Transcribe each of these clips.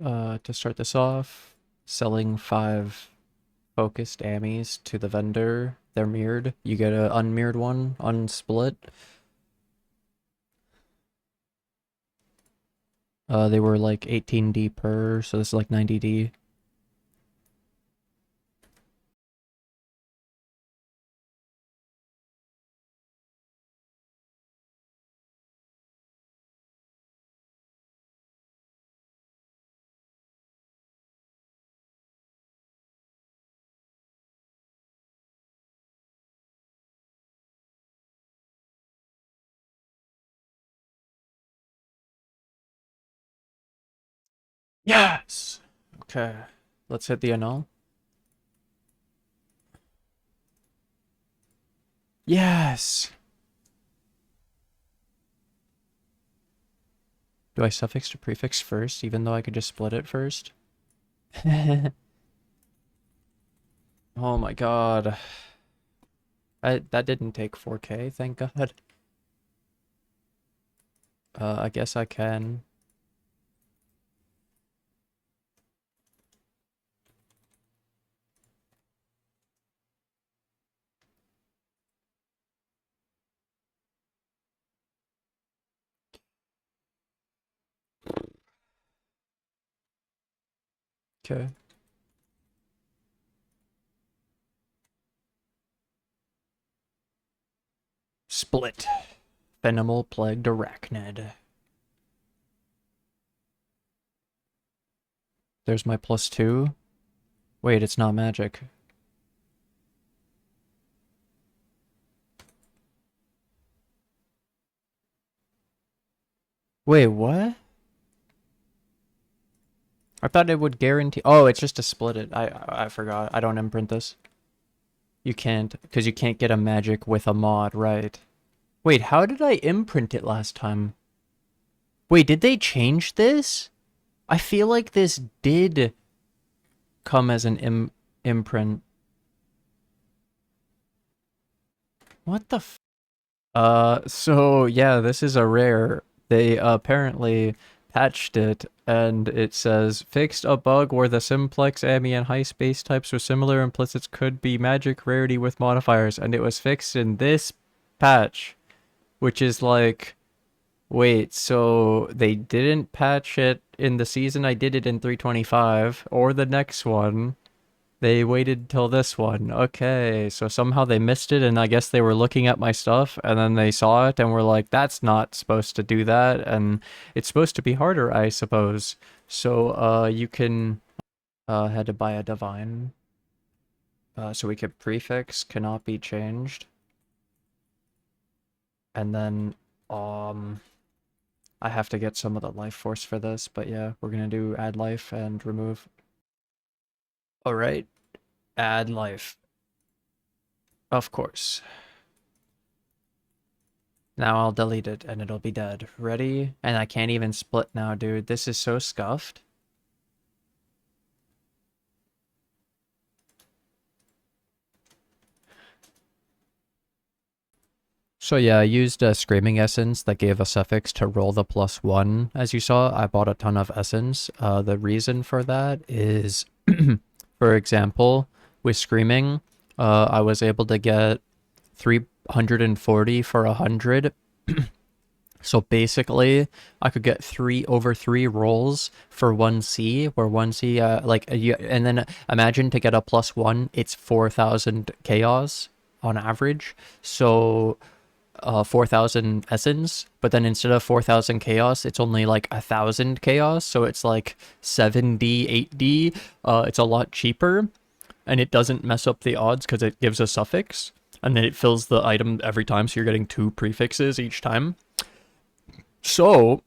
To start this off, selling 5 focused ammies to the vendor. They're mirrored. You get an unmirrored one, unsplit. They were like 18D per, so this is like 90D. Yes! Okay, let's hit the annul. Yes! Do I suffix to prefix first, even though I could just split it first? Oh my god. That didn't take 4K, thank god. I guess I can. Okay. Split. Venimal Plagued Arachnid. There's my +2. Wait, it's not magic. Wait, what? I thought it would guarantee... Oh, it's just to split it. I forgot. I don't imprint this. You can't, because you can't get a magic with a mod, right? Wait, how did I imprint it last time? Wait, did they change this? I feel like this did come as an imprint. What the f... So yeah, this is a rare. They apparently patched it, and it says, fixed a bug where the simplex, Ami, and high space types with similar implicits could be magic rarity with modifiers, and it was fixed in this patch. Which is like... Wait, so they didn't patch it in the season I did it in 3.25, or the next one. They waited till this one. Okay, so somehow they missed it, and I guess they were looking at my stuff, and then they saw it, and were like, that's not supposed to do that, and it's supposed to be harder, I suppose. So, you can... had to buy a divine. So we could prefix, cannot be changed. And then, I have to get some of the life force for this, but yeah, we're gonna do add life and remove. Alright, add life. Of course. Now I'll delete it and it'll be dead. Ready? And I can't even split now, dude. This is so scuffed. So yeah, I used a Screaming Essence that gave a suffix to roll the +1. As you saw, I bought a ton of Essence. The reason for that is, for example, with Screaming, I was able to get 340 for 100. So basically, I could get 3/3 rolls for 1C, where 1C, and then imagine to get a +1, it's 4,000 chaos on average. So 4,000 essence, but then instead of 4,000 chaos, it's only like 1,000 chaos, so it's like 7D, 8D. It's a lot cheaper, and it doesn't mess up the odds because it gives a suffix, and then it fills the item every time, so you're getting 2 prefixes each time. So,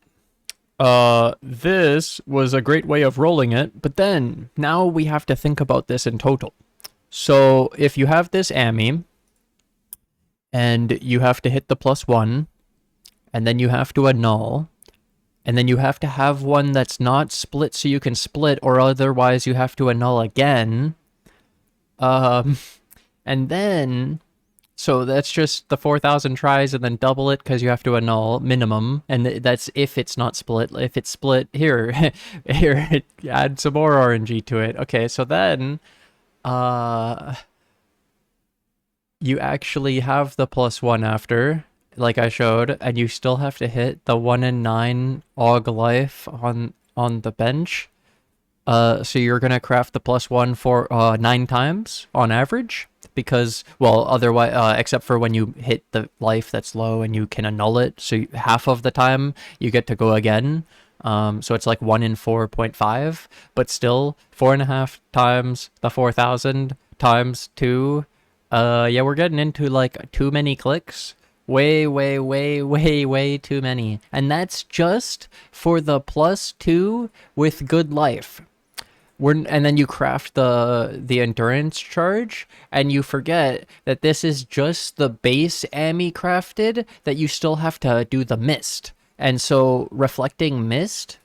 this was a great way of rolling it, but then, now we have to think about this in total. So, if you have this Ami, and you have to hit the +1, and then you have to annul, and then you have to have one that's not split so you can split, or otherwise you have to annul again. And then So that's just the 4,000 tries and then double it because you have to annul minimum. And that's if it's not split. If it's split, here, here, add some more RNG to it. Okay, so then you actually have the +1 after, like I showed, and you still have to hit the 1 in 9 aug life on the bench. So you're gonna craft the +1 for 9 times on average, because, well, otherwise, except for when you hit the life that's low and you can annul it, so half of the time you get to go again. So it's like 1 in 4.5, but still 4.5 times the 4,000 times 2. Yeah, we're getting into like too many clicks. Way, way, way, way, way too many. And that's just for the +2 with good life. And then you craft the endurance charge, and you forget that this is just the base Ami crafted, that you still have to do the mist. And so reflecting mist,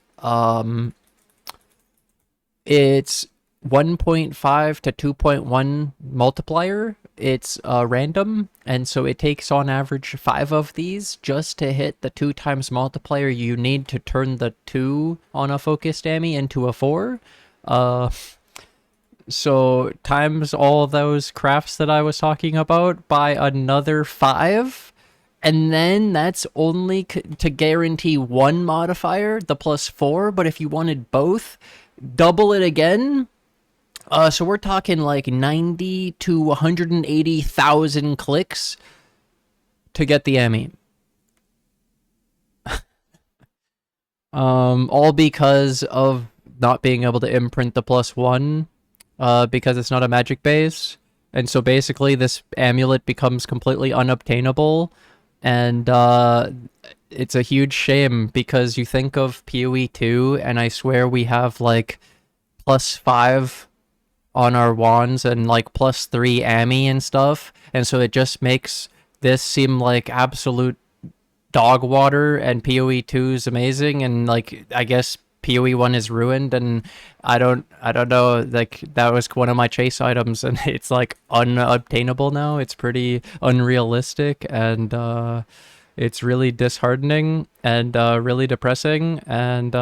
it's 1.5 to 2.1 multiplier. It's random, and so it takes on average 5 of these just to hit the 2 times multiplier you need to turn the 2 on a focused Ami into a 4. So times all those crafts that I was talking about by another 5, and then that's only to guarantee 1 modifier, the +4, but if you wanted both, double it again. So we're talking like 90 to 180,000 clicks to get the Ami. All because of not being able to imprint the +1, because it's not a magic base. And so basically this amulet becomes completely unobtainable, and it's a huge shame, because you think of PoE 2, and I swear we have like +5 on our wands and like +3 Ami and stuff, and so it just makes this seem like absolute dog water, and PoE 2 is amazing, and like I guess PoE 1 is ruined, and I don't know, like that was one of my chase items, and it's like unobtainable now. It's pretty unrealistic, and it's really disheartening, and really depressing, and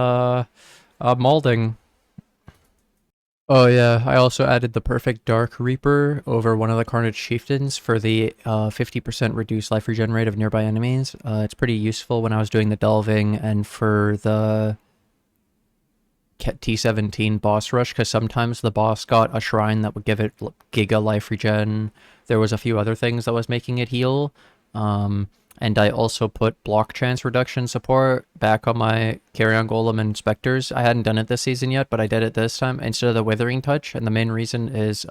molding. Oh yeah, I also added the perfect Dark Reaper over one of the Carnage chieftains for the 50% reduced life regen rate of nearby enemies. It's pretty useful when I was doing the delving and for the T17 boss rush, because sometimes the boss got a shrine that would give it giga life regen. There was a few other things that was making it heal. And I also put block chance reduction support back on my Carrion Golem and Spectres. I hadn't done it this season yet, but I did it this time instead of the Withering Touch. And the main reason is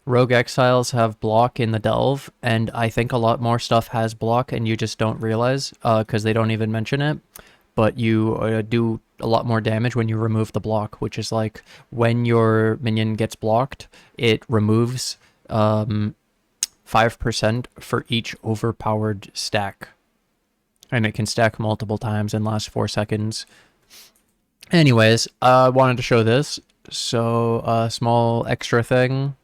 Rogue Exiles have block in the Delve, and I think a lot more stuff has block and you just don't realize, because they don't even mention it. But you do a lot more damage when you remove the block, which is like when your minion gets blocked, it removes 5% for each overpowered stack. And it can stack multiple times and last 4 seconds. Anyways, I wanted to show this. So, a small extra thing.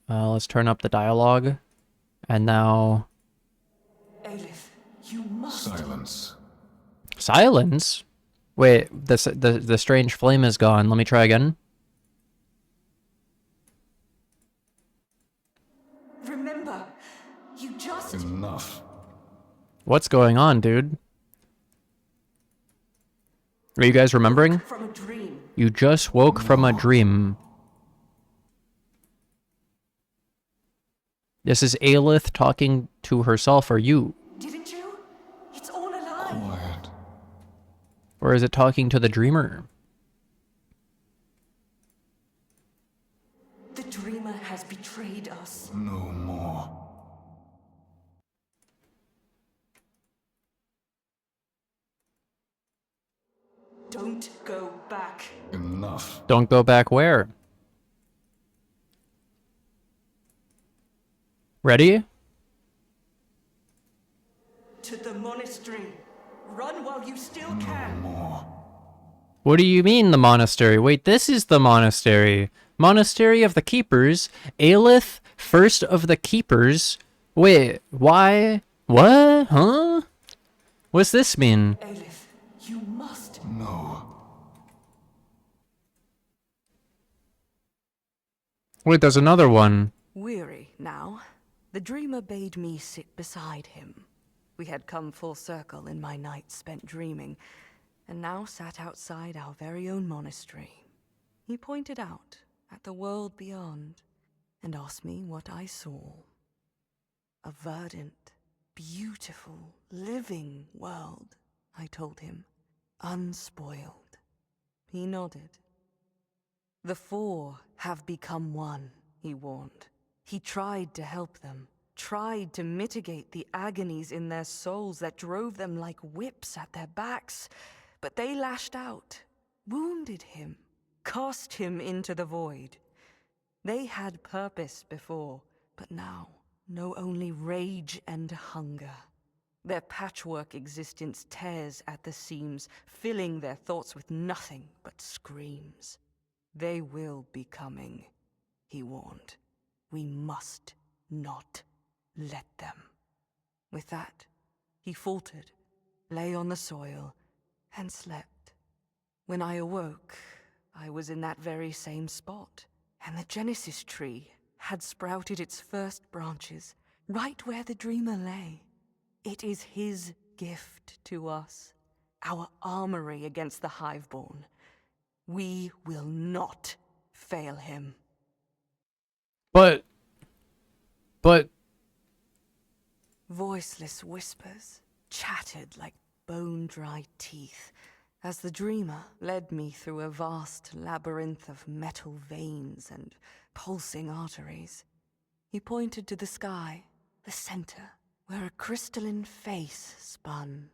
Let's turn up the dialogue. And now... Aelith, you must... Silence. Silence? Wait, the strange flame is gone. Let me try again. Remember, you just... Enough. What's going on, dude? Are you guys remembering? From a dream. You just woke from a dream. This is Aelith talking to herself, or you? Didn't you? It's all a lie. Quiet. Or is it talking to the dreamer? The dreamer has betrayed us. No more. Don't go back. Enough. Don't go back where? Ready? To the monastery. Run while you still can. More. What do you mean, the monastery? Wait, this is the monastery. Monastery of the Keepers. Aelith, first of the Keepers, Wait, why? What? Huh? What's this mean? Aelith, you must. No. Wait, there's another one. Weary now, the dreamer bade me sit beside him. We had come full circle in my nights spent dreaming, and now sat outside our very own monastery. He pointed out at the world beyond, and asked me what I saw. A verdant, beautiful, living world, I told him, unspoiled. He nodded. The four have become one, he warned. He tried to help them, tried to mitigate the agonies in their souls that drove them like whips at their backs, but they lashed out, wounded him, cast him into the void. They had purpose before, but now know only rage and hunger. Their patchwork existence tears at the seams, filling their thoughts with nothing but screams. They will be coming, he warned. We must not let them. With that, he faltered, lay on the soil, and slept. When I awoke, I was in that very same spot, and the Genesis tree had sprouted its first branches right where the dreamer lay. It is his gift to us, our armory against the Hiveborn. We will not fail him. But... Voiceless whispers chattered like bone-dry teeth as the dreamer led me through a vast labyrinth of metal veins and pulsing arteries. He pointed to the sky, the center, where a crystalline face spun,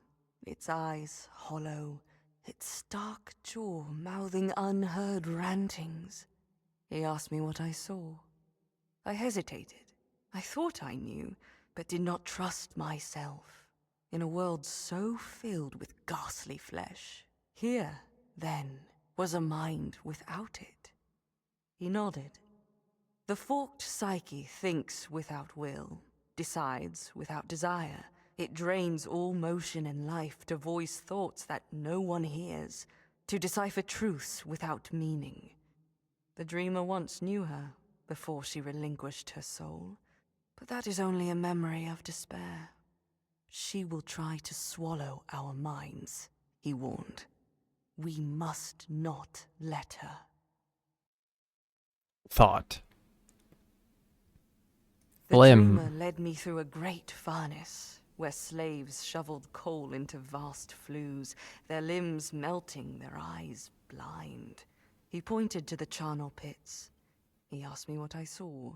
its eyes hollow, its stark jaw mouthing unheard rantings. He asked me what I saw. I hesitated. I thought I knew, but did not trust myself. In a world so filled with ghastly flesh, here, then, was a mind without it. He nodded. The forked psyche thinks without will, decides without desire. It drains all motion and life to voice thoughts that no one hears, to decipher truths without meaning. The dreamer once knew her before she relinquished her soul, but that is only a memory of despair. She will try to swallow our minds, he warned. We must not let her. thought. The Blim. dreamer led me through a great furnace, where slaves shoveled coal into vast flues, their limbs melting, their eyes blind. He pointed to the charnel pits. He asked me what I saw.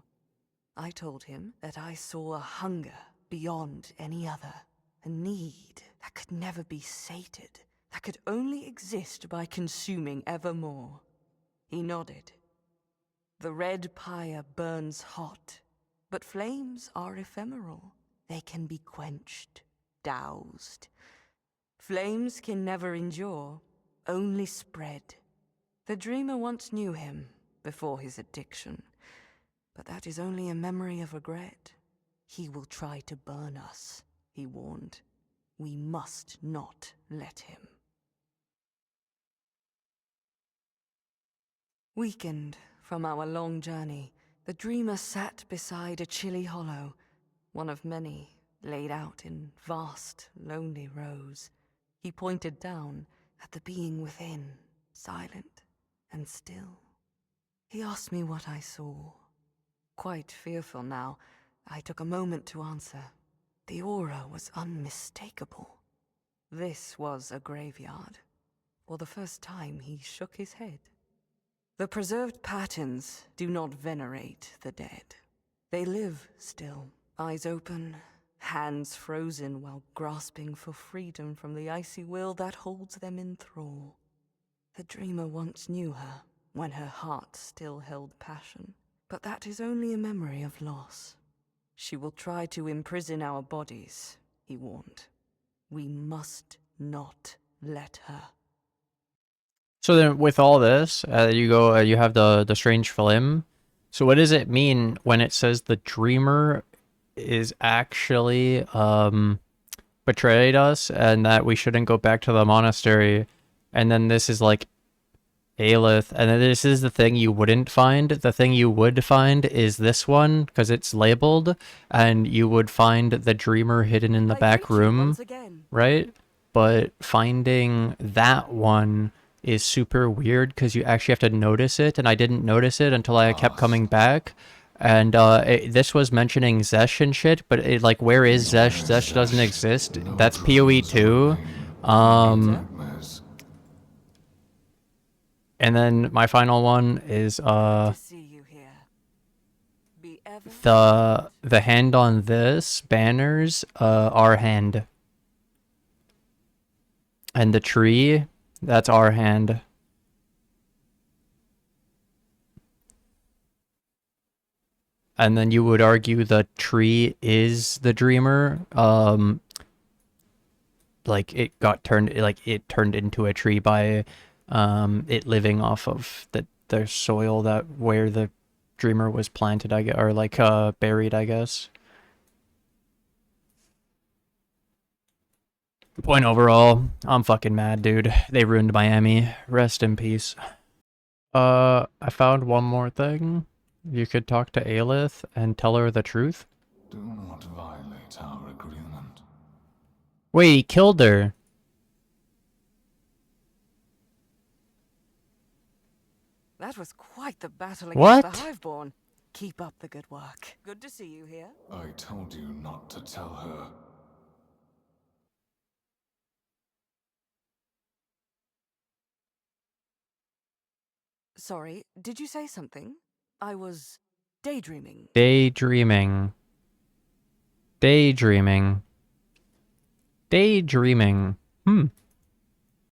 I told him that I saw a hunger beyond any other, a need that could never be sated, that could only exist by consuming ever more. He nodded. The red pyre burns hot, but flames are ephemeral. They can be quenched, doused. Flames can never endure, only spread. The dreamer once knew him before his addiction, but that is only a memory of regret. He will try to burn us, he warned. We must not let him. Weakened from our long journey, the dreamer sat beside a chilly hollow, one of many laid out in vast, lonely rows. He pointed down at the being within, silent and still. He asked me what I saw. Quite fearful now, I took a moment to answer. The aura was unmistakable. This was a graveyard. For the first time, he shook his head. The preserved patterns do not venerate the dead. They live still, eyes open, hands frozen while grasping for freedom from the icy will that holds them in thrall. The dreamer once knew her, when her heart still held passion, but that is only a memory of loss. She will try to imprison our bodies, he warned. We must not let her. So then with all this, you have the strange film. So what does it mean when it says the dreamer is actually betrayed us and that we shouldn't go back to the monastery. And then this is like Aelith, and then this is the thing you wouldn't find. The thing you would find is this one, because it's labeled, and you would find the dreamer hidden in the I back greet you room, once again. right? But finding that one is super weird because you actually have to notice it, and I didn't notice it until I kept coming back. And this was mentioning Zesh and shit, but it, like, where is Zesh? Zesh doesn't exist. That's PoE 2. Nightmares. And then my final one is To see you here. Be ever the hand on this banners, our hand. And the tree, that's our hand. And then you would argue the tree is the dreamer. Like it turned into a tree by it living off of the soil that where the dreamer was planted, I guess, or like buried, I guess. Point overall, I'm fucking mad, dude. They ruined Miami. Rest in peace. I found one more thing. You could talk to Aelith and tell her the truth. Do not violate our agreement. Wait, he killed her. That was quite the battle What? against the Hiveborn. Keep up the good work. Good to see you here. I told you not to tell her. Sorry, did you say something? I was daydreaming. Daydreaming. Daydreaming. Daydreaming.